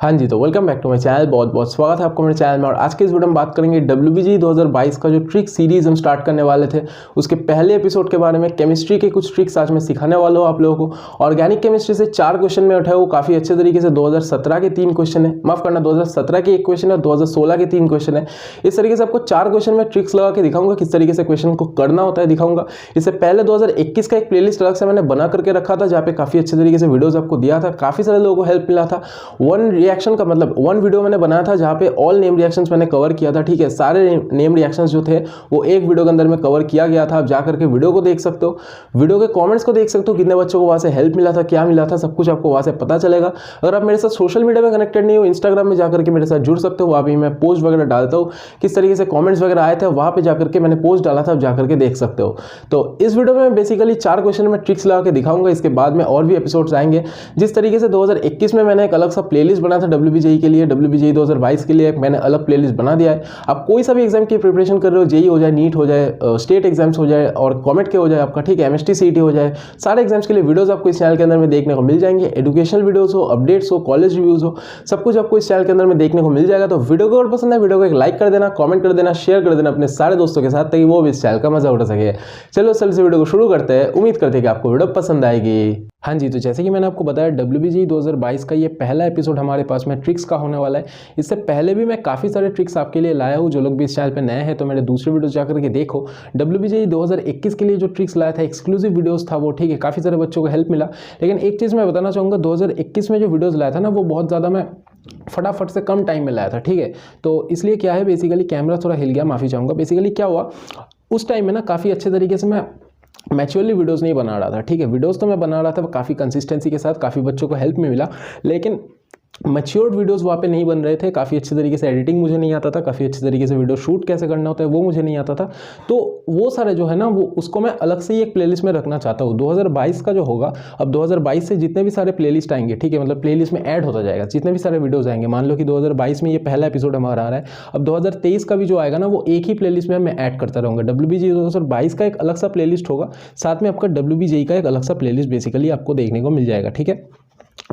हाँ जी, तो welcome back to my channel. बहुत बहुत स्वागत है आपको मेरे चैनल में। और आज के इस वीडियो में बात करेंगे WBG 2022 का जो ट्रिक सीरीज हम स्टार्ट करने वाले थे उसके पहले एपिसोड के बारे में। केमिस्ट्री के कुछ ट्रिक्स आज मैं सिखाने वाला हूँ आप लोगों को। ऑर्गेनिक केमिस्ट्री से 4 क्वेश्चन में उठाए, वो काफ़ी अच्छे तरीके से 2017 के 3 क्वेश्चन है, माफ करना 2017 के 1 क्वेश्चन है और 2016 के 3 क्वेश्चन है। इस तरीके से आपको 4 क्वेश्चन में ट्रिक्स लगा के दिखाऊंगा, किस तरीके से क्वेश्चन को करना होता है दिखाऊंगा। इससे पहले 2021 का एक प्लेलिस्ट अलग से मैंने बना करके रखा था, जहाँ पे काफ़ी अच्छे तरीके से वीडियोज़ आपको दिया था, काफ़ी सारे लोगों को हेल्प मिला था। वन रिएक्शन का मतलब वन वीडियो मैंने बनाया था जहाँ पे ऑल नेम रिएक्शंस मैंने कवर किया था। ठीक है, सारे नेम रिएक्शंस जो थे वो एक वीडियो के अंदर में कवर किया गया था। आप जा करके वीडियो को देख सकते हो, वीडियो के कमेंट्स को देख सकते हो, कितने बच्चों को वहाँ से हेल्प मिला था, क्या मिला था, सब कुछ आपको वहाँ से पता चलेगा। अगर आप मेरे साथ सोशल मीडिया में कनेक्टेड नहीं हो, इंस्टाग्राम में जाकर के मेरे साथ जुड़ सकते हो, वहाँ भी मैं पोस्ट वगैरह डालता हूँ, किस तरीके से कॉमेंट्स वगैरह आए थे वहाँ पर जाकर के मैंने पोस्ट डाला था, आप जाकर के देख सकते हो। तो इस वीडियो में बेसिकली 4 क्वेश्चन में ट्रिक्स लगा के दिखाऊंगा। इसके बाद में और भी एपिसोड्स आएंगे। जिस तरीके से 2021 में मैंने एक अलग सा प्लेलिस्ट बनाया था WBJE के लिए, WBJE 2022 के लिए मैंने अलग प्लेलिस्ट बना दिया है। आप कोई सा भी एग्जाम की प्रिपरेशन कर रहे हो, जेई हो जाए, नीट हो जाए, स्टेट एग्जाम्स हो जाए और कॉमेट के हो जाए आपका, ठीक है, MST CET हो जाए, सारे एग्जाम्स के लिए वीडियोस आपको इस चैनल के अंदर में देखने को मिल जाएंगे। एजुकेशनल वीडियोस हो, अपडेट्स हो, कॉलेज रिव्यूज हो, सब कुछ आपको इस चैनल के अंदर में देखने को मिल जाएगा। तो वीडियो को अगर पसंद है, वीडियो को एक लाइक कर देना, कॉमेंट कर देना, शेयर कर देना अपने सारे दोस्तों के साथ, ताकि वो भी इस चैनल का मजा उठा सके। चलो से वीडियो को शुरू करते हैं। उम्मीद करते हैं कि आपको वीडियो पसंद आएगी। हाँ जी, तो जैसे कि मैंने आपको बताया WBJE 2022 का ये पहला एपिसोड हमारे पास में ट्रिक्स का होने वाला है। इससे पहले भी मैं काफ़ी सारे ट्रिक्स आपके लिए लाया हूँ। जो लोग भी इस चैनल पे नए हैं तो मेरे दूसरे वीडियोस जाकर के देखो। WBJE 2021 के लिए जो ट्रिक्स लाया था, एक्सक्लूसिव वीडियोस था वो, ठीक है, काफ़ी सारे बच्चों को हेल्प मिला। लेकिन एक चीज़ मैं बताना चाहूँगा, 2021 में जो वीडियोज़ लाया था ना, वो बहुत ज़्यादा मैं फटाफट से कम टाइम में लाया था, ठीक है। तो इसलिए क्या है, बेसिकली कैमरा थोड़ा हिल गया, माफ़ी चाहूँगा। बेसिकली क्या हुआ, उस टाइम में ना काफ़ी अच्छे तरीके से मैं मैच्योरली वीडियोस नहीं बना रहा था, ठीक है। वीडियोस तो मैं बना रहा था काफ़ी कंसिस्टेंसी के साथ, काफ़ी बच्चों को हेल्प में मिला, लेकिन मैच्योर्ड वीडियोस वहाँ पे नहीं बन रहे थे। काफ़ी अच्छे तरीके से एडिटिंग मुझे नहीं आता था, काफ़ी अच्छे तरीके से वीडियो शूट कैसे करना होता है वो मुझे नहीं आता था। तो वो सारे जो है ना, वो उसको मैं अलग से ही एक प्लेलिस्ट में रखना चाहता हूँ। 2022 का जो होगा, अब 2022 से जितने भी सारे प्लेलिस्ट आएंगे, ठीक है, मतलब प्लेलिस्ट में ऐड होता जाएगा जितने भी सारे वीडियोज़ आएंगे। मान लो कि 2022 में ये पहला एपिसोड हमारा आ रहा है, अब 2023 का भी जो आएगा ना, वो एक ही प्लेलिस्ट में मैं ऐड करता रहूँगा। WBJE 2022 का एक अलग सा प्लेलिस्ट होगा, साथ में आपका WBJE का एक अलग सा प्लेलिस्ट बेसिकली आपको देखने को मिल जाएगा, ठीक है।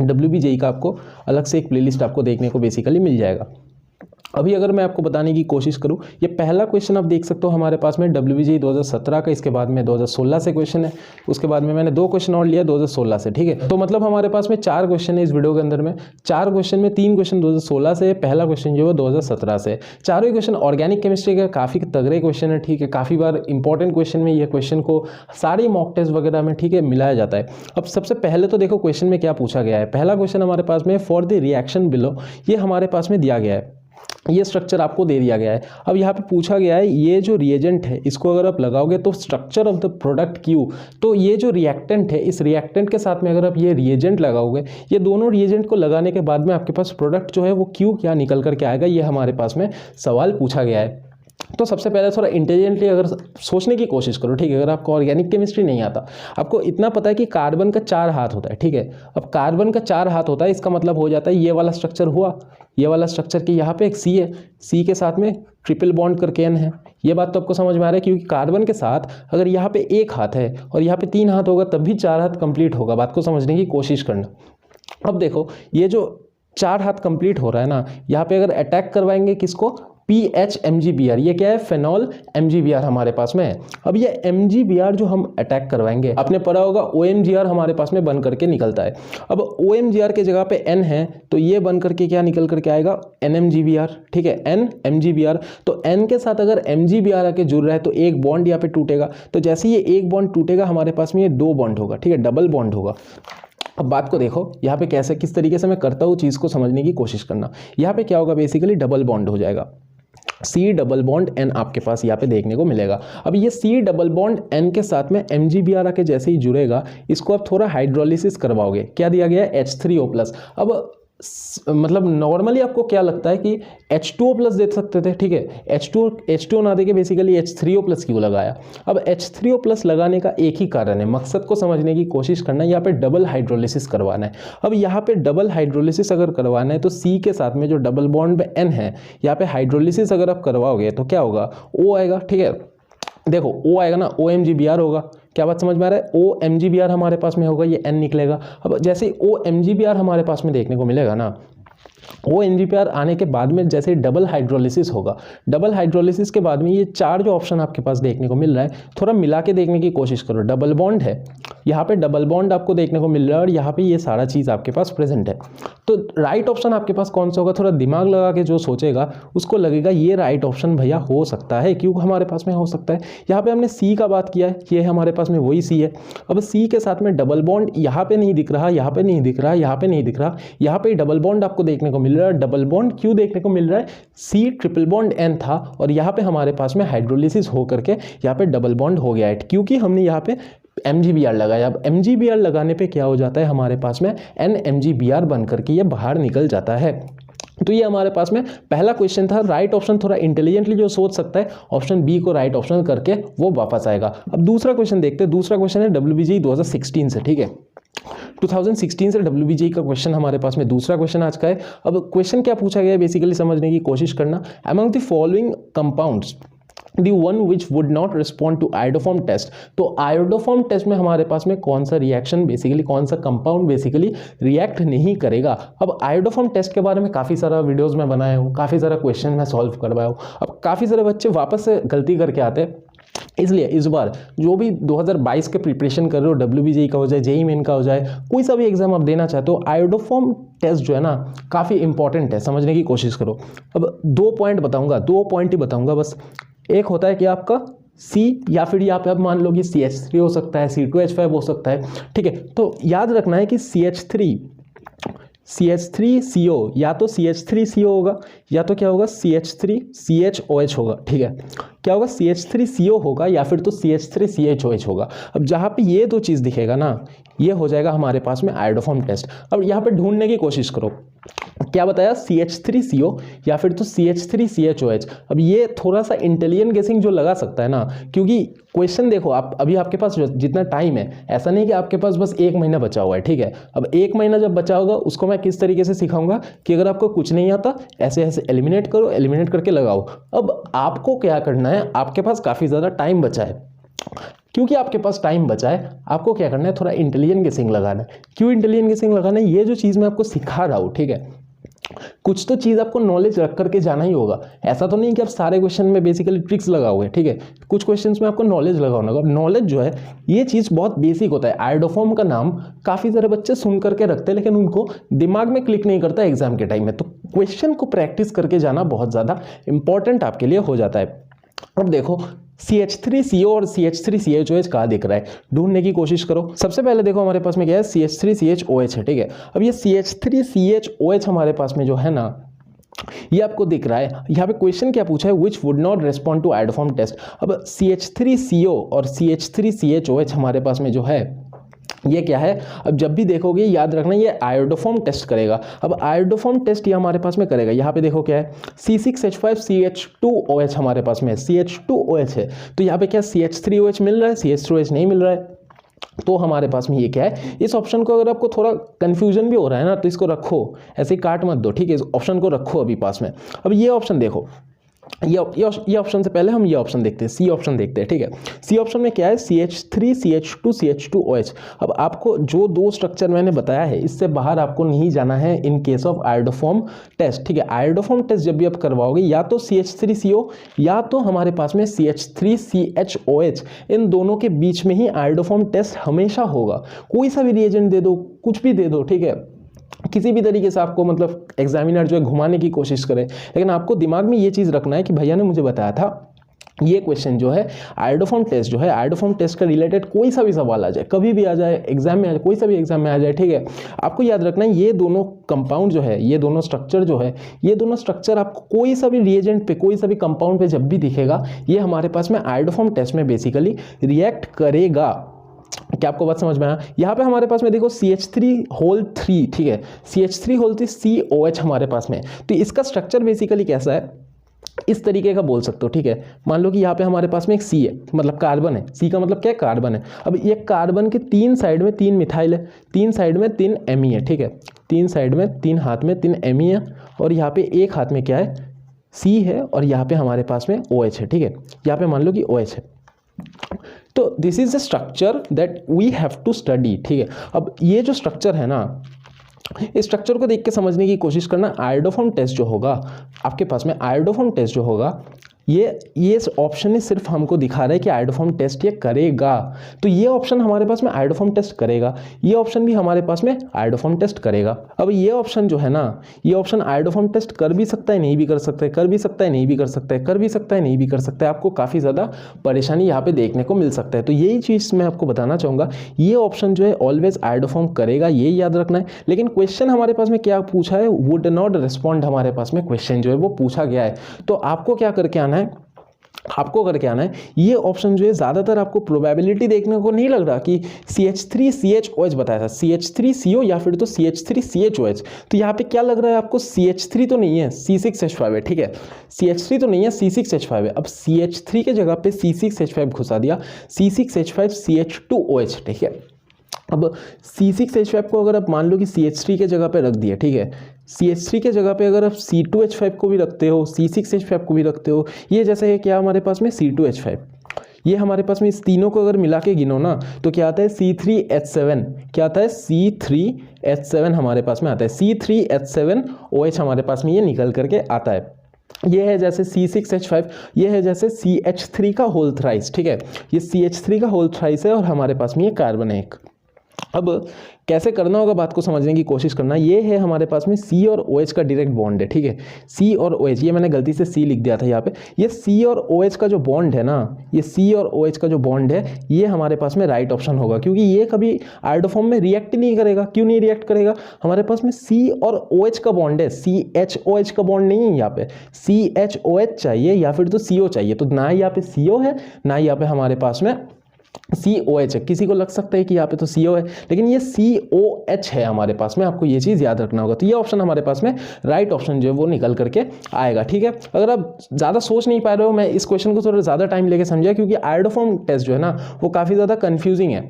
WBJE का आपको अलग से एक प्लेलिस्ट आपको देखने को बेसिकली मिल जाएगा। अभी अगर मैं आपको बताने की कोशिश करूं, ये पहला क्वेश्चन आप देख सकते हो हमारे पास में WBJE 2017 का, इसके बाद में 2016 से क्वेश्चन है, उसके बाद में मैंने 2 क्वेश्चन और लिया 2016 से, ठीक है। तो मतलब हमारे पास में 4 क्वेश्चन है इस वीडियो के अंदर में। 4 क्वेश्चन में 3 क्वेश्चन 2016 से, पहला क्वेश्चन जो है 2017 से। चारों ही क्वेश्चन ऑर्गेनिक केमिस्ट्री के काफ़ी तगड़े क्वेश्चन है, ठीक है। काफ़ी बार इंपॉर्टेंट क्वेश्चन में ये क्वेश्चन को सारी मॉक टेस्ट वगैरह में, ठीक है, मिलाया जाता है। अब सबसे पहले तो देखो क्वेश्चन में क्या पूछा गया है। पहला क्वेश्चन हमारे पास में, फॉर द रिएक्शन बिलो, ये हमारे पास में दिया गया है, ये स्ट्रक्चर आपको दे दिया गया है। अब यहाँ पे पूछा गया है, ये जो रिएजेंट है इसको अगर आप लगाओगे तो structure of the product Q, तो ये जो रिएक्टेंट है, इस रिएक्टेंट के साथ में अगर आप ये रिएजेंट लगाओगे, ये दोनों रिएजेंट को लगाने के बाद में आपके पास प्रोडक्ट जो है वो क्यू क्या निकल करके आएगा, ये हमारे पास में सवाल पूछा गया है। तो सबसे पहले थोड़ा इंटेलिजेंटली अगर सोचने की कोशिश करो, ठीक है। अगर आपको ऑर्गेनिक केमिस्ट्री नहीं आता, आपको इतना पता है कि कार्बन का 4 हाथ होता है, ठीक है। अब कार्बन का 4 हाथ होता है, इसका मतलब हो जाता है ये वाला स्ट्रक्चर हुआ, ये वाला स्ट्रक्चर की यहाँ पे एक C है, C के साथ में ट्रिपल बॉन्ड करके N है। ये बात तो आपको समझ में आ रहा है, क्योंकि कार्बन के साथ अगर यहाँ पे 1 हाथ है और यहाँ पे 3 हाथ होगा तब भी 4 हाथ कंप्लीट होगा। बात को समझने की कोशिश करना। अब देखो, ये जो 4 हाथ कंप्लीट हो रहा है ना, यहाँ पे अगर अटैक करवाएंगे किसको, PHMgBr, ये क्या है, फेनॉल MgBr हमारे पास में है। अब ये MgBr जो हम अटैक करवाएंगे, आपने पढ़ा होगा OMgR हमारे पास में बन करके निकलता है। अब OMgR के जगह पे N है, तो ये बन करके क्या निकल करके आएगा, NMgBr, ठीक है, NMgBr। तो N के साथ अगर MgBr आके जुड़ रहा है तो एक बॉन्ड यहाँ पे टूटेगा। तो जैसे ये एक बॉन्ड टूटेगा, हमारे पास में ये 2 बॉन्ड होगा, ठीक है, डबल बॉन्ड होगा। अब बात को देखो, यहाँ पे कैसे किस तरीके से मैं करता हूँ, चीज़ को समझने की कोशिश करना। यहाँ पे क्या होगा, बेसिकली डबल बॉन्ड हो जाएगा, C डबल बॉन्ड N आपके पास यहाँ पे देखने को मिलेगा। अब ये C डबल बॉन्ड N के साथ में MgBr आके जैसे ही जुड़ेगा, इसको आप थोड़ा हाइड्रोलिसिस करवाओगे। क्या दिया गया है, H3O+। अब मतलब नॉर्मली आपको क्या लगता है कि H2O+ दे सकते थे, ठीक है, H2O ना देके बेसिकली H3O+ क्यों लगाया। अब H3O+ लगाने का एक ही कारण है, मकसद को समझने की कोशिश करना, यहाँ पे डबल हाइड्रोलिसिस करवाना है। अब यहाँ पे डबल हाइड्रोलिसिस अगर करवाना है तो C के साथ में जो डबल बॉन्ड में N है, यहाँ पे हाइड्रोलिसिस अगर आप करवाओगे तो क्या होगा, O आएगा, ठीक है। देखो O आएगा ना, OMgBr होगा। क्या बात समझ में आ रहा है, OMgBr हमारे पास में होगा, ये N निकलेगा। अब जैसे OMgBr हमारे पास में देखने को मिलेगा ना, ONGPR आने के बाद में जैसे डबल हाइड्रोलिसिस होगा, डबल हाइड्रोलिसिस के बाद में ये चार जो ऑप्शन आपके पास देखने को मिल रहा है, थोड़ा मिला के देखने की कोशिश करो। डबल बॉन्ड है, यहाँ पे डबल बॉन्ड आपको देखने को मिल रहा है और यहाँ पे ये सारा चीज़ आपके पास प्रेजेंट है। तो राइट ऑप्शन आपके पास कौन सा होगा? थोड़ा दिमाग लगा के जो सोचेगा उसको लगेगा ये राइट ऑप्शन भैया हो सकता है। क्यों हमारे पास में हो सकता है? यहाँ पे हमने सी का बात किया है, ये हमारे पास में वही सी है। अब सी के साथ में डबल बॉन्ड यहाँ पे नहीं दिख रहा, यहाँ पे नहीं दिख रहा, यहाँ पे नहीं दिख रहा, यहाँ पे डबल बॉन्ड आपको देखने को मिल रहा है। डबल बॉन्ड क्यों देखने को मिल रहा है? सी ट्रिपल बॉन्ड एन था और यहाँ पे हमारे पास में हाइड्रोलिसिस हो करके यहाँ पे डबल बॉन्ड हो गया है, क्योंकि हमने यहाँ पे MgBr लगाया। अब MgBr लगाने पे क्या हो जाता है? हमारे पास में NMgBr बन करके ये बाहर निकल जाता है। तो ये हमारे पास में पहला क्वेश्चन था। राइट ऑप्शन थोड़ा इंटेलिजेंटली जो सोच सकता है ऑप्शन बी को राइट ऑप्शन करके वो वापस आएगा। अब दूसरा क्वेश्चन देखते हैं। दूसरा क्वेश्चन है WBGE 2016 से, ठीक है, 2016 से WBGE का क्वेश्चन हमारे पास में दूसरा क्वेश्चन आज का है। अब क्वेश्चन क्या पूछा गया है बेसिकली समझने की कोशिश करना। Among the following compounds The one which would not respond to iodoform test, तो iodoform टेस्ट में हमारे पास में कौन सा रिएक्शन बेसिकली, कौन सा कंपाउंड बेसिकली रिएक्ट नहीं करेगा। अब iodoform टेस्ट के बारे में काफ़ी सारा वीडियोस में बनाया हूँ, काफ़ी सारा क्वेश्चन मैं सॉल्व करवाया हूँ। अब काफ़ी सारे बच्चे वापस से गलती करके आते हैं, इसलिए इस बार जो भी 2022 के प्रिपरेशन कर रहे हो, WBGE का हो जाए, JEE मेन का हो जाए, कोई सा भी एग्जाम आप देना चाहते हो, iodoform टेस्ट जो है ना काफ़ी इंपॉर्टेंट है, समझने की कोशिश करो। अब 2 पॉइंट बताऊंगा, 2 पॉइंट ही बताऊंगा बस। एक होता है कि आपका C या फिर यहाँ पे आप मान लो कि CH3 हो सकता है, C2H5 हो सकता है, ठीक है। तो याद रखना है कि CH3CO या तो CH3CO होगा या तो क्या होगा CH3CHOH होगा, ठीक है। क्या होगा? CH3CO होगा या फिर तो CH3CHOH होगा। अब जहाँ पे ये दो चीज़ दिखेगा ना, ये हो जाएगा हमारे पास में iodoform टेस्ट। अब यहाँ पे ढूंढने की कोशिश करो, क्या बताया? CH3CO या फिर तो CH3CHOH। अब ये थोड़ा सा इंटेलिजेंट गेसिंग जो लगा सकता है ना, क्योंकि क्वेश्चन देखो आप अभी आपके पास जितना टाइम है, ऐसा नहीं कि आपके पास बस 1 महीना बचा हुआ है, ठीक है। अब 1 महीना जब बचा होगा उसको मैं किस तरीके से सिखाऊंगा कि अगर आपको कुछ नहीं आता ऐसे ऐसे एलिमिनेट करो, एलिमिनेट करके लगाओ। अब आपको क्या करना है, आपके पास काफ़ी ज़्यादा टाइम बचा है, क्योंकि आपके पास टाइम बचा है आपको क्या करना है, थोड़ा इंटेलिजेंट गेसिंग लगाना है। क्यों इंटेलिजेंट गेसिंग लगाना है? ये जो चीज़ मैं आपको सिखा रहा हूँ, ठीक है, कुछ तो चीज़ आपको नॉलेज रख करके जाना ही होगा। ऐसा तो नहीं कि आप सारे क्वेश्चन में बेसिकली ट्रिक्स लगाओगे, ठीक है, कुछ क्वेश्चंस में आपको नॉलेज लगाना होगा। नॉलेज जो है ये चीज़ बहुत बेसिक होता है। iodoform का नाम काफ़ी सारे बच्चे सुन करके रखते हैं लेकिन उनको दिमाग में क्लिक नहीं करता एग्जाम के टाइम में। तो क्वेश्चन को प्रैक्टिस करके जाना बहुत ज़्यादा इंपॉर्टेंट आपके लिए हो जाता है। अब देखो CH3CO और CH3CHOH कहाँ दिख रहा है, ढूंढने की कोशिश करो। सबसे पहले देखो हमारे पास में क्या है, CH3CHOH है, ठीक है। अब ये CH3CHOH हमारे पास में जो है ना, ये आपको दिख रहा है। यहाँ पे क्वेश्चन क्या पूछा है, which would not respond to iodoform test. अब CH3CO और CH3CHOH हमारे पास में जो है ये क्या है, अब जब भी देखोगे याद रखना ये iodoform टेस्ट करेगा। अब iodoform टेस्ट ये हमारे पास में करेगा। यहाँ पे देखो क्या है, C6H5CH2OH हमारे पास में CH2OH है, तो यहाँ पे क्या CH3OH मिल रहा है, CH3OH नहीं मिल रहा है। तो हमारे पास में ये क्या है, इस ऑप्शन को अगर आपको थोड़ा कंफ्यूजन भी हो रहा है ना तो इसको रखो, ऐसे काट मत दो, ठीक है, इस ऑप्शन को रखो अभी पास में। अब ये ऑप्शन देखो, ये ऑप्शन से पहले हम ये ऑप्शन देखते हैं, सी ऑप्शन देखते हैं, ठीक है। सी ऑप्शन में क्या है, CH3CH2CH2OH। अब आपको जो 2 स्ट्रक्चर मैंने बताया है इससे बाहर आपको नहीं जाना है in case of iodoform test, ठीक है। iodoform टेस्ट जब भी आप करवाओगे या तो CH3CO या तो हमारे पास में CH3CHOH, इन दोनों के बीच में ही iodoform टेस्ट हमेशा होगा। कोई सा भी रिएजेंट दे दो, कुछ भी दे दो, ठीक है, किसी भी तरीके से आपको मतलब एग्जामिनर जो है घुमाने की कोशिश करे, लेकिन आपको दिमाग में ये चीज़ रखना है कि भैया ने मुझे बताया था ये क्वेश्चन जो है iodoform टेस्ट जो है, iodoform टेस्ट का रिलेटेड कोई सा भी सवाल आ जाए, कभी भी आ जाए एग्जाम में, आ जाए कोई सा भी एग्जाम में आ जाए, ठीक है। आपको याद रखना है ये दोनों कंपाउंड जो है, ये दोनों स्ट्रक्चर जो है, ये दोनों स्ट्रक्चर आपको कोई सा भी रिएजेंट पे, कोई सा भी कंपाउंड पे जब भी दिखेगा ये हमारे पास में iodoform टेस्ट में बेसिकली रिएक्ट करेगा। क्या आपको बात समझ में आया? यहाँ पे हमारे पास में देखो CH3 ठीक है, CH3 COH हमारे पास में, तो इसका स्ट्रक्चर बेसिकली कैसा है, इस तरीके का बोल सकते हो, ठीक है। मान लो कि यहाँ पे हमारे पास में एक C है, मतलब कार्बन है, C का मतलब क्या है, कार्बन है। अब ये कार्बन के 3 साइड में 3 मिथाइल है, 3 साइड में 3 Me है, ठीक है, 3 साइड में 3 हाथ में 3 Me है, और यहाँ पे एक हाथ में क्या है, C है, और यहाँ पे हमारे पास में OH है, ठीक है, यहाँ पे मान लो कि OH है। तो this is the structure that we have to study, ठीक है। अब ये जो स्ट्रक्चर है ना, इस स्ट्रक्चर को देख के समझने की कोशिश करना। आयोडोफॉर्म टेस्ट जो होगा आपके पास में, आयोडोफॉर्म टेस्ट जो होगा ये ऑप्शन ही सिर्फ हमको दिखा रहा है कि आयोडोफॉर्म टेस्ट ये करेगा। तो ये ऑप्शन हमारे पास में आयोडोफॉर्म टेस्ट करेगा, ये ऑप्शन भी हमारे पास में आयोडोफॉर्म टेस्ट करेगा। अब ये ऑप्शन जो है ना, ये ऑप्शन आयोडोफॉर्म टेस्ट कर भी सकता है, नहीं भी कर सकता है, कर भी सकता है, नहीं भी कर सकता है, कर भी सकता है, नहीं भी कर सकता है। आपको काफ़ी ज़्यादा परेशानी यहाँ पे देखने को मिल सकता है। तो यही चीज़ मैं आपको बताना चाहूँगा, ये ऑप्शन जो है ऑलवेज आयोडोफॉर्म करेगा, ये याद रखना है। लेकिन क्वेश्चन हमारे पास में क्या पूछा है, वुड नॉट रिस्पॉन्ड हमारे पास में क्वेश्चन जो है वो पूछा गया है। तो आपको क्या करके आना है, आपको करके आना है, ये ऑप्शन जो है ज़्यादातर आपको प्रोबेबिलिटी देखने को नहीं लग रहा कि CH3CHOH बताया था, CH3CO या फिर तो CH3CHOH। तो यहाँ पे क्या लग रहा है आपको, CH3 तो नहीं है, C6H5 है, ठीक है, CH3 तो नहीं है, C6H5 है। अब CH3 के जगह पे C6H5 घुसा दिया, C6H5CH2OH, ठीक है। अब C6H5 को अगर आप मान लो कि CH3 के जगह पे रख दिया, ठीक है, CH3 के जगह पे अगर आप C2H5 को भी रखते हो, C6H5 को भी रखते हो, ये जैसे है क्या हमारे पास में C2H5, ये हमारे पास में इस तीनों को अगर मिला के गिनो ना तो क्या आता है C3H7, क्या आता है C3H7 हमारे पास में आता है, C3H7OH हमारे पास में ये निकल करके आता है। ये है जैसे C6H5, ये है जैसे CH3 का होल थ्राइस, ठीक है, ये CH3 का होल थ्राइस है और हमारे पास में ये कार्बन है एक। अब कैसे करना होगा बात को समझने की कोशिश करना। ये है हमारे पास में C और OH का डायरेक्ट बॉन्ड है, ठीक है, C और OH, ये मैंने गलती से C लिख दिया था यहाँ पे। ये C और OH का जो बॉन्ड है ना, ये C और OH का जो बॉन्ड है, ये हमारे पास में राइट ऑप्शन होगा, क्योंकि ये कभी आयोडोफॉर्म में रिएक्ट नहीं करेगा। क्यों नहीं रिएक्ट करेगा, हमारे पास में C और OH का बॉन्ड है, CHOH का बॉन्ड नहीं है यहाँ पे, CHOH चाहिए या फिर तो CO चाहिए। तो ना यहाँ पे CO है, ना यहाँ पे हमारे पास में COH है। किसी को लग सकता है कि यहाँ पे तो CO है, लेकिन ये COH है हमारे पास में, आपको ये चीज़ याद रखना होगा। तो ये ऑप्शन हमारे पास में राइट ऑप्शन जो है वो निकल करके आएगा, ठीक है। अगर आप ज़्यादा सोच नहीं पा रहे हो, मैं इस क्वेश्चन को थोड़ा ज़्यादा टाइम लेके समझा, क्योंकि आयोडोफॉर्म टेस्ट जो है ना वो काफ़ी ज़्यादा कन्फ्यूजिंग है,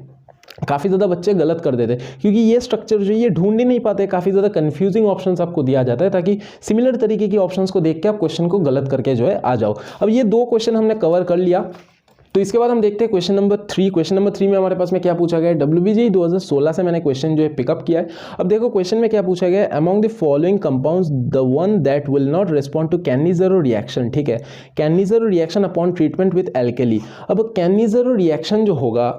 काफ़ी ज़्यादा बच्चे गलत कर देते क्योंकि ये स्ट्रक्चर जो ये ढूंढ ही नहीं पाते, काफ़ी ज़्यादा कंफ्यूजिंग ऑप्शंस आपको दिया जाता है, ताकि सिमिलर तरीके की ऑप्शंस को देख के आप क्वेश्चन को गलत करके जो है आ जाओ। अब ये दो क्वेश्चन हमने कवर कर लिया, तो इसके बाद हम देखते हैं क्वेश्चन नंबर 3। क्वेश्चन नंबर 3 में हमारे पास में क्या पूछा गया है, WBG 2016 से मैंने क्वेश्चन जो है पिकअप किया है। अब देखो क्वेश्चन में क्या पूछा गया है, among the following compounds the one that will not respond to Cannizzaro reaction, ठीक है, Cannizzaro reaction upon treatment with alkali. अब कैनिज़रो रिएक्शन जो होगा,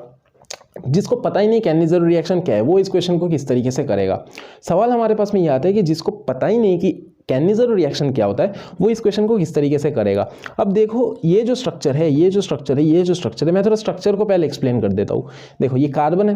जिसको पता ही नहीं कैनिज़रो रिएक्शन क्या है, वो इस क्वेश्चन को किस तरीके से करेगा। सवाल हमारे पास में ये आता है कि जिसको पता ही नहीं कि कैनिज़रो रिएक्शन क्या होता है, वो इस क्वेश्चन को किस तरीके से करेगा। अब देखो ये जो स्ट्रक्चर है, ये जो स्ट्रक्चर है, ये जो स्ट्रक्चर है, मैं थोड़ा स्ट्रक्चर को पहले एक्सप्लेन कर देता हूँ। देखो ये कार्बन है,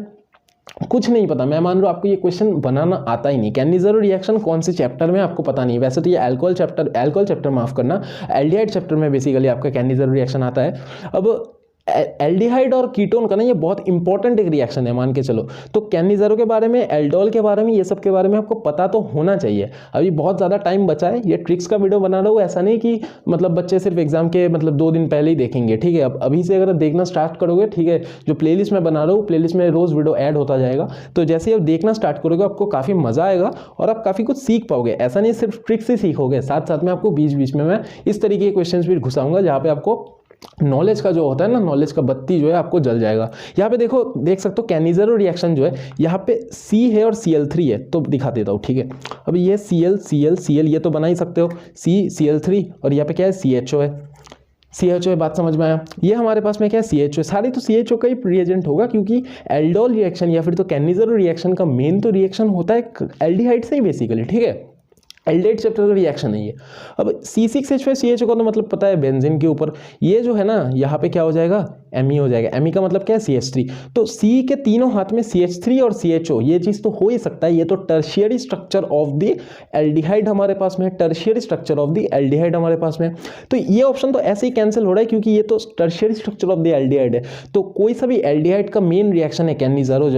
कुछ नहीं पता, मैं मान रहा हूँ आपको ये क्वेश्चन बनाना आता ही नहीं। कैनिज़रो रिएक्शन कौन से चैप्टर में आपको पता नहीं, वैसे तो ये अल्कोहल चैप्टर माफ करना, एल्डिहाइड चैप्टर में बेसिकली आपका कैनिज़रो रिएक्शन आता है। अब एल्डिहाइड और कीटोन का ना ये बहुत इंपॉर्टेंट एक रिएक्शन है, मान के चलो। तो कैनिज़रो के बारे में, एल्डोल के बारे में, ये सब के बारे में आपको पता तो होना चाहिए। अभी बहुत ज़्यादा टाइम बचा है, ये ट्रिक्स का वीडियो बना रहा हूँ, ऐसा नहीं कि मतलब बच्चे सिर्फ एग्जाम के मतलब 2 दिन पहले ही देखेंगे, ठीक है। अब अभी से अगर देखना स्टार्ट करोगे, ठीक है, जो प्लेलिस्ट में बना रहा हूँ, प्लेलिस्ट में रोज़ वीडियो ऐड होता जाएगा, तो जैसे ही आप देखना स्टार्ट करोगे आपको काफ़ी मज़ा आएगा और आप काफ़ी कुछ सीख पाओगे। ऐसा नहीं सिर्फ ट्रिक्स ही सीखोगे, साथ साथ में आपको बीच बीच में मैं इस तरीके के क्वेश्चन भी घुसाऊंगा जहाँ पे आपको नॉलेज का जो होता है ना, नॉलेज का बत्ती जो है आपको जल जाएगा। यहाँ पे देखो, देख सकते हो कैनिज़रो रिएक्शन जो है, यहाँ पे C है और Cl3 है, तो दिखा देता हूँ, ठीक है। अब ये Cl ये तो बना ही सकते हो, Cl3, और यहाँ पे क्या है CHO है, CHO है, बात समझ में आया। ये हमारे पास में क्या है CHO है, सारी तो CHO का ही रिएजेंट होगा, क्योंकि एल्डोल रिएक्शन या फिर तो कैनिज़रो रिएक्शन का मेन तो रिएक्शन होता है एल्डिहाइड से ही बेसिकली, ठीक है, एल्डिहाइड चैप्टर का रिएक्शन है ये। अब C6H5CHO का तो मतलब पता है बेंजीन के ऊपर, ये जो है ना यहाँ पे क्या हो जाएगा, Me हो जाएगा। Me का मतलब क्या है, CH3। तो C के तीनों हाथ में CH3 और CHO, ये चीज़ तो हो ही सकता है, ये तो tertiary structure of the aldehyde हमारे पास में है, tertiary structure of the aldehyde हमारे पास में। तो ये ऑप्शन तो ऐसे ही कैंसिल हो रहा है, क्योंकि ये तो tertiary structure of the aldehyde है। तो कोई सा भी एल्डिहाइड का मेन रिएक्शन है कैनिज़रो,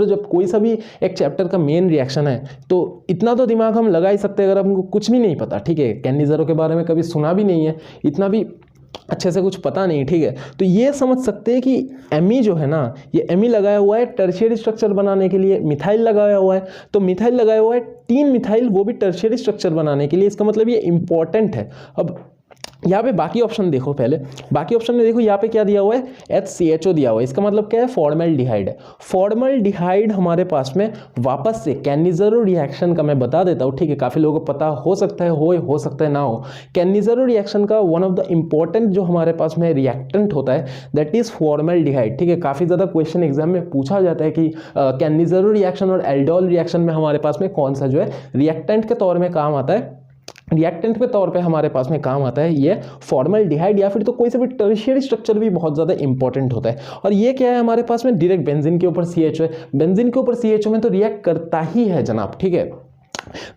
जब कोई सा भी एक चैप्टर का मेन रिएक्शन है, तो इतना तो दिमाग हम लगा ही सकते हैं अगर हमको कुछ भी नहीं पता, ठीक है, कैनिज़रो के बारे में कभी सुना भी नहीं है, इतना भी अच्छे से कुछ पता नहीं, ठीक है। तो ये समझ सकते हैं कि Me जो है ना, ये Me लगाया हुआ है टर्शियरी स्ट्रक्चर बनाने के लिए, मिथाइल लगाया हुआ है, तो मिथाइल लगाया हुआ है 3 मिथाइल, वो भी टर्शियरी स्ट्रक्चर बनाने के लिए, इसका मतलब ये इंपॉर्टेंट है। अब यहाँ पे बाकी ऑप्शन देखो, पहले बाकी ऑप्शन में देखो, यहाँ पे क्या दिया हुआ है, HCHO दिया हुआ है। इसका मतलब क्या है, फॉर्मल्डिहाइड है। फॉर्मल्डिहाइड हमारे पास में वापस से कैनिज़रो रिएक्शन का मैं बता देता हूँ, ठीक है, काफ़ी लोगों को पता हो सकता है, हो सकता है ना हो। कैनिज़रो रिएक्शन का वन ऑफ द इंपॉर्टेंट जो हमारे पास में रिएक्टेंट होता है दैट इज फॉर्मल्डिहाइड, ठीक है। काफ़ी ज़्यादा क्वेश्चन एग्जाम में पूछा जाता है कि कैनिज़रो रिएक्शन और एल्डोल रिएक्शन में हमारे पास में कौन सा जो है रिएक्टेंट के तौर में काम आता है। रिएक्टेंट के तौर पे हमारे पास में काम आता है ये फॉर्मल्डिहाइड, या फिर तो कोई सा भी टर्शियरी स्ट्रक्चर भी बहुत ज़्यादा इंपॉर्टेंट होता है। और ये क्या है, हमारे पास में डायरेक्ट बेंजीन के ऊपर CHO है। बेंजीन के ऊपर CHO में तो रिएक्ट करता ही है जनाब, ठीक है,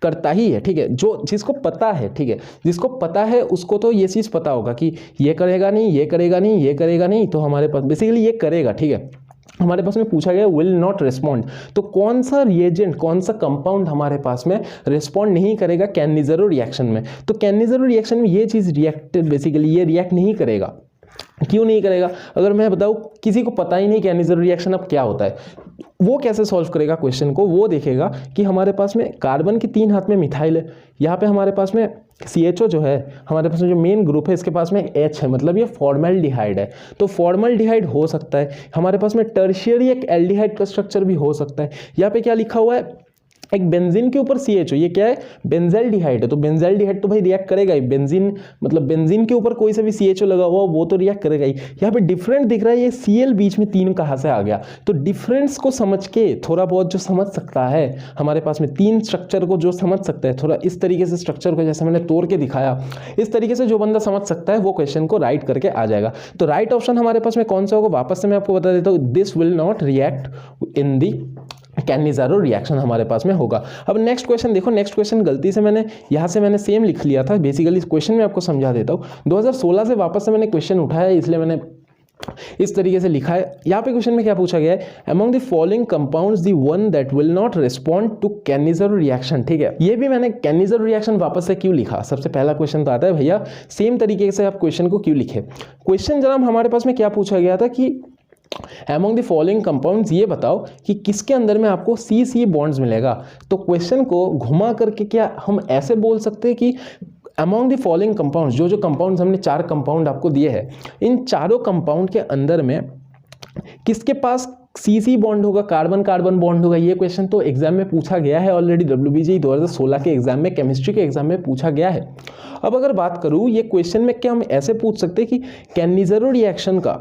करता ही है, ठीक है। जो जिसको पता है, ठीक है, जिसको पता है उसको तो ये चीज़ पता होगा कि ये करेगा नहीं, ये करेगा नहीं, ये करेगा नहीं, तो हमारे पास बेसिकली ये करेगा, ठीक है। हमारे पास में पूछा गया विल नॉट रिस्पॉन्ड, तो कौन सा रिएजेंट, कौन सा कंपाउंड हमारे पास में रिस्पॉन्ड नहीं करेगा कैनिज़रो रिएक्शन में। तो कैनिज़रो रिएक्शन में ये चीज़ बेसिकली ये रिएक्ट नहीं करेगा। क्यों नहीं करेगा, अगर मैं बताऊं, किसी को पता ही नहीं कैनिज़रो रिएक्शन अब क्या होता है, वो कैसे सॉल्व करेगा क्वेश्चन को, वो देखेगा कि हमारे पास में कार्बन की 3 हाथ में मिथाइल है, यहाँ पे हमारे पास में CHO जो है, हमारे पास में जो मेन ग्रुप है इसके पास में H है, मतलब ये फॉर्मल्डिहाइड है। तो फॉर्मल्डिहाइड हो सकता है, हमारे पास में टर्शियरी एक एल्डिहाइड का स्ट्रक्चर भी हो सकता है। यहाँ पे क्या लिखा हुआ है, एक बेंजीन के ऊपर CHO, ये क्या है, बेंजाल्डिहाइड है। तो बेंजाल्डिहाइड तो भाई रिएक्ट करेगा ही, बेंजीन मतलब बेंजीन के ऊपर कोई सा भी CHO लगा हुआ वो तो रिएक्ट करेगा ही। यहाँ पे डिफरेंट दिख रहा है, ये Cl बीच में 3 कहाँ से आ गया, तो डिफरेंस को समझ के थोड़ा बहुत जो समझ सकता है, हमारे पास में 3 स्ट्रक्चर को जो समझ सकता है, थोड़ा इस तरीके से स्ट्रक्चर को जैसे मैंने तोड़ के दिखाया, इस तरीके से जो बंदा समझ सकता है वो क्वेश्चन को राइट करके आ जाएगा। तो राइट ऑप्शन हमारे पास में कौन सा होगा, वापस से मैं आपको बता देता हूँ, this will not react in the Cannizzaro reaction हमारे पास में होगा। अब नेक्स्ट क्वेश्चन देखो, नेक्स्ट क्वेश्चन गलती से मैंने सेम लिख लिया था, बेसिकली इस क्वेश्चन में आपको समझा देता हूँ। 2016 से वापस से मैंने क्वेश्चन उठाया, इसलिए मैंने इस तरीके से लिखा है। यहाँ पे क्वेश्चन में क्या पूछा गया है, among the following compounds the one that will not respond to Cannizzaro reaction, ठीक है। ये भी मैंने कैनिज़रो रिएक्शन वापस से क्यों लिखा, सबसे पहला क्वेश्चन तो आता है भैया सेम तरीके से आप क्वेश्चन को क्यों लिखे। क्वेश्चन जनाब हमारे पास में क्या पूछा गया था कि अमंग द फॉलोइंग कंपाउंड्स, ये बताओ कि किसके अंदर में आपको CC बॉन्ड्स मिलेगा। तो क्वेश्चन को घुमा करके क्या हम ऐसे बोल सकते हैं कि अमंग द फॉलोइंग कंपाउंड्स, जो कंपाउंड्स हमने 4 कंपाउंड आपको दिए हैं, इन चारों कंपाउंड के अंदर में किसके पास CC बॉन्ड होगा, कार्बन कार्बन बॉन्ड होगा। ये क्वेश्चन तो एग्जाम में पूछा गया है ऑलरेडी, WBGE 2016 के एग्जाम में, केमिस्ट्री के एग्जाम में पूछा गया है। अब अगर बात करूँ ये क्वेश्चन में, क्या हम ऐसे पूछ सकते हैं कि कैनिज़रो रिएक्शन का,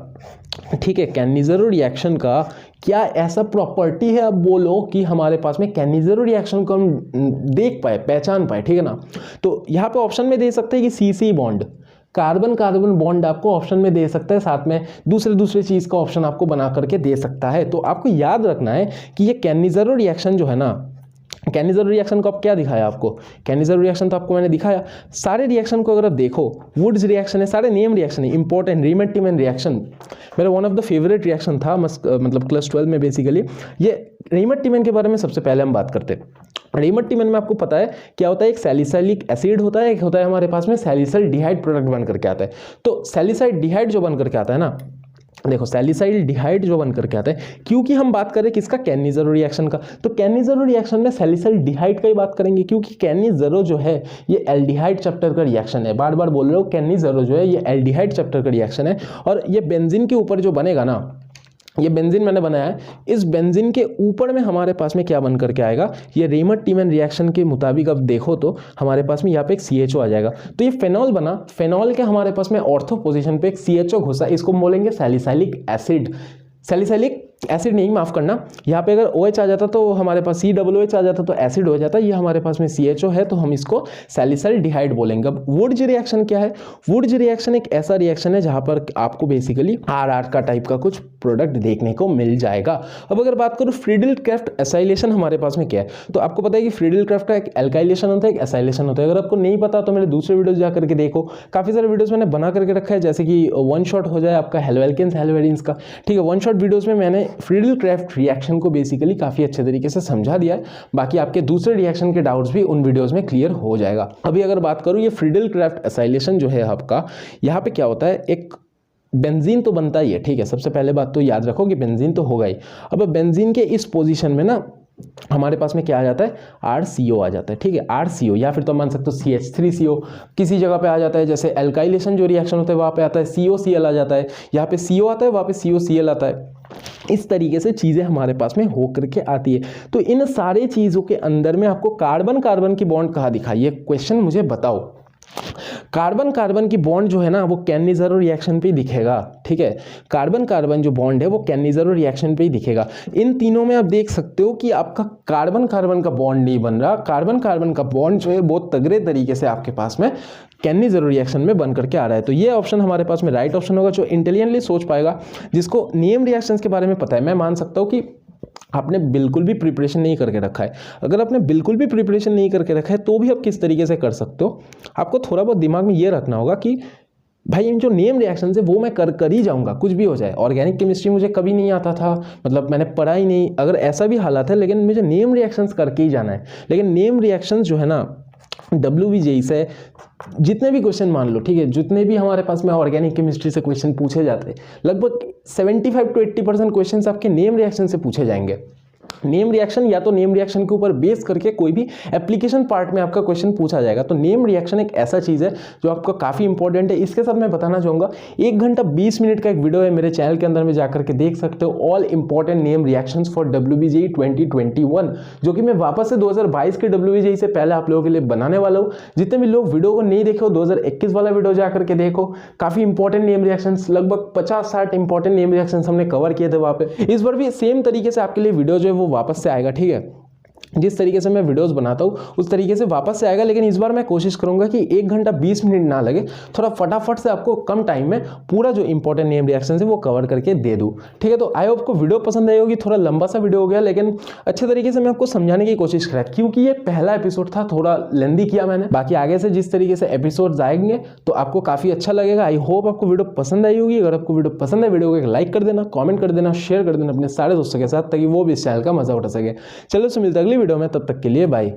ठीक है, कैनिज़रो रिएक्शन का क्या ऐसा प्रॉपर्टी है, अब बोलो कि हमारे पास में कैनिज़रो रिएक्शन को हम देख पाए, पहचान पाए, ठीक है ना। तो यहाँ पे ऑप्शन में दे सकते हैं कि CC bond, carbon carbon bond आपको ऑप्शन में दे सकता है, साथ में दूसरे चीज़ का ऑप्शन आपको बना करके दे सकता है। तो आपको याद रखना है कि ये कैनिज़रो रिएक्शन जो है ना, कैनिज़रो रिएक्शन को अब क्या दिखाया आपको, कैनिज़रो रिएक्शन तो आपको मैंने दिखाया। सारे रिएक्शन को अगर आप देखो, वुड्स रिएक्शन है, सारे नेम रिएक्शन है, इंपॉर्टेंट रीमेट-टिमन रिएक्शन मेरा one of the favourite reaction था, मतलब क्लास 12 में बेसिकली। ये रीमेट-टिमन के बारे में सबसे पहले हम बात करते हैं। रीमेट-टिमन में आपको पता है क्या होता है, एक सैलिसाइलिक एसिड होता है, एक होता है हमारे पास में सैलिसाइल्डिहाइड प्रोडक्ट बन करके आता है। तो सैलिसाइल्डिहाइड जो बन करके आता है ना, देखो सैलिसाइल्डिहाइड जो बन करके आता है, क्योंकि हम बात करें किसका, कैनिज़रो रिएक्शन का, तो कैनिज़रो रिएक्शन में सैलिसाइल्डिहाइड का ही बात करेंगे, क्योंकि कैनिज़रो जो है ये एल्डिहाइड चैप्टर का रिएक्शन है। बार बार बोल रहे हो, कैनिज़रो जो है ये एल्डिहाइड चैप्टर का रिएक्शन है। और ये बेंजीन के ऊपर जो बनेगा ना, ये बेंजीन मैंने बनाया है, इस बेंजीन के ऊपर में हमारे पास में क्या बन करके आएगा, ये रीमेट-टिमन रिएक्शन के मुताबिक अब देखो तो हमारे पास में यहाँ पे एक CHO आ जाएगा। तो ये फेनॉल बना, फेनॉल के हमारे पास में ऑर्थो पोजीशन पे एक CHO घुसा, इसको बोलेंगे सैलिसाइलिक एसिड। सैलिसाइलिक एसिड नहीं, माफ करना, यहाँ पे अगर OH आ जाता तो हमारे पास COOH आ जाता तो एसिड हो जाता, ये हमारे पास में CHO है तो हम इसको सैलिसाइल्डिहाइड बोलेंगे। अब वुड्स रिएक्शन क्या है, वुड्स रिएक्शन एक ऐसा रिएक्शन है जहाँ पर आपको बेसिकली RR का टाइप का कुछ प्रोडक्ट देखने को मिल जाएगा। अब अगर बात करूँ फ्रीडल-क्राफ्ट एसाइलेशन हमारे पास में क्या है, तो आपको पता है कि फ्रीडल-क्राफ्ट का एक एल्काइलेशन होता है, एक एसाइलेशन होता है। अगर आपको नहीं पता तो मेरे दूसरे वीडियोस जा करके देखो, काफ़ी सारे वीडियोस मैंने बना करके रखा है, जैसे कि वन शॉट हो जाए आपका हेलोएल्केन्स हेलोवेरिन्स का, ठीक है। वन शॉट वीडियोस में मैंने फ्रीडल-क्राफ्ट रिएक्शन को बेसिकली काफ़ी अच्छे तरीके से समझा दिया है। बाकी आपके दूसरे रिएक्शन के डाउट्स भी उन वीडियोज़ में क्लियर हो जाएगा। अभी अगर बात करूँ ये फ्रीडल-क्राफ्ट एसाइलेशन जो है आपका, यहाँ पे क्या होता है, एक बेंजीन तो बनता ही है, ठीक है। सबसे पहले बात तो याद रखो कि बेंजीन तो होगा ही। अब बेंजीन के इस पोजीशन में ना हमारे पास में क्या आ जाता है, RCO आ जाता है। ठीक है, RCO, या फिर तो मान सकते हो CH3CO किसी जगह पे आ जाता है, जैसे एल्काइलेशन जो रिएक्शन होता है वहाँ पे आता है COCl आ जाता है, यहाँ पे CO आता है, वहाँ पे COCl आता है। इस तरीके से चीज़ें हमारे पास में हो करके आती है। तो इन सारे चीज़ों के अंदर में आपको कार्बन कार्बन की बॉन्ड कहाँ दिखाई है, क्वेश्चन मुझे बताओ। कार्बन कार्बन की बॉन्ड जो है ना वो कैन-ज़ीरो रिएक्शन पे ही दिखेगा। ठीक है, कार्बन कार्बन जो बॉन्ड है वो कैन-ज़ीरो रिएक्शन पे ही दिखेगा। इन तीनों में आप देख सकते हो कि आपका कार्बन कार्बन का बॉन्ड नहीं बन रहा, कार्बन कार्बन का बॉन्ड जो है बहुत तगड़े तरीके से आपके पास में कैन-ज़ीरो रिएक्शन में बन करके आ रहा है। तो ये ऑप्शन हमारे पास में राइट ऑप्शन होगा, जो इंटेलिजेंटली सोच पाएगा, जिसको नेम रिएक्शंस के बारे में पता है। मैं मान सकता हूँ कि आपने बिल्कुल भी प्रिपरेशन नहीं करके रखा है। अगर आपने बिल्कुल भी प्रिपरेशन नहीं करके रखा है तो भी आप किस तरीके से कर सकते हो, आपको थोड़ा बहुत दिमाग में ये रखना होगा कि भाई इन जो नेम रिएक्शन है वो मैं कर ही जाऊंगा, कुछ भी हो जाए। ऑर्गेनिक केमिस्ट्री मुझे कभी नहीं आता था, मतलब मैंने पढ़ा ही नहीं, अगर ऐसा भी हालात है, लेकिन मुझे नेम रिएक्शंस करके ही जाना है। लेकिन नेम रिएक्शंस जो है ना WBJEE से जितने भी क्वेश्चन मान लो, ठीक है, जितने भी हमारे पास में ऑर्गेनिक केमिस्ट्री से क्वेश्चन पूछे जाते हैं, लगभग 75 to 80% क्वेश्चन आपके नेम रिएक्शन से पूछे जाएंगे। नेम रिएक्शन या तो नेम रिएक्शन के ऊपर बेस करके कोई भी एप्लीकेशन पार्ट में आपका क्वेश्चन पूछा जाएगा। तो नेम रिएक्शन एक ऐसा चीज़ है जो आपका काफ़ी इंपॉर्टेंट है। इसके साथ मैं बताना चाहूँगा 1 घंटा 20 मिनट का एक वीडियो है मेरे चैनल के अंदर में जाकर के देख सकते हो, all important name reactions for WBJEE 2021, जो कि मैं वापस से 2022 के WBJEE से पहले आप लोगों के लिए बनाने वाला हूँ। जितने भी लोग वीडियो को नहीं देखे हो 2021 वाला वीडियो जाकर के देखो, काफ़ी इंपॉर्टेंट नेम रिएक्शंस, लगभग 50-60 इंपॉर्टेंट नेम रिएक्शंस हमने कवर किए थे वहाँ पे। इस बार भी सेम तरीके से आपके लिए वीडियो जो है वो वापस से आएगा। ठीक है, जिस तरीके से मैं वीडियोस बनाता हूँ उस तरीके से वापस से आएगा, लेकिन इस बार मैं कोशिश करूंगा कि 1 घंटा 20 मिनट ना लगे, थोड़ा फटाफट से आपको कम टाइम में पूरा जो इंपॉर्टेंट नेम रिएक्शन है वो कवर करके दे दूँ। ठीक है, तो आई होप को वीडियो पसंद आई होगी। थोड़ा लंबा सा वीडियो हो गया, लेकिन अच्छे तरीके से मैं आपको समझाने की कोशिश करा, क्योंकि ये पहला एपिसोड था, थोड़ा लेंदी किया मैंने। बाकी आगे से जिस तरीके से एपिसोड आएंगे तो आपको काफ़ी अच्छा लगेगा। आई होप आपको वीडियो पसंद आई होगी। अगर आपको वीडियो पसंद है, वीडियो को एक लाइक कर देना, कॉमेंट कर देना, शेयर कर देना अपने सारे दोस्तों के साथ, ताकि वो भी इस चैनल का मजा उठा सके। चलो, मिलते हैं अगली वीडियो में, तब तक के लिए बाय।